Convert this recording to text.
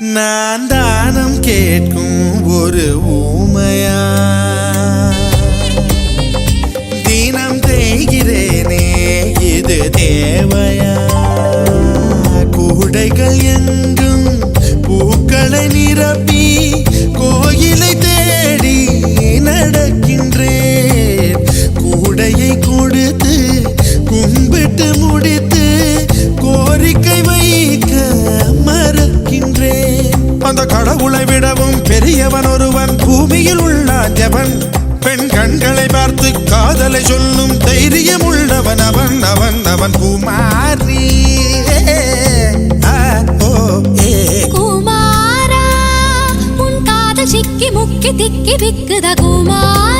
நான் தானம் கேட்கும் ஒரு ஊமையா தினம் தேய்கிறேனே இது தேவையா கூடைகள் எங்கும் பூக்களை நிரப்பி கோயிலை தேடி நடக்கின்றேன் கூடையை கொடுத்து கும்பிட்டு முடித்து கோரிக்கை வைக்க மறக்கின்றேன் அந்த கடவுளை விடவும் பெரியவன் ஒருவன் பூமியில் உள்ளான் எவன் பெண் கண்களை பார்த்து காதலை சொல்லும் தைரியம் உள்ளவன் அவன் அவன் அவன் குமாரி குமாரா உன் காதல் சிக்கி முக்கி திக்கி விக்குத குமார்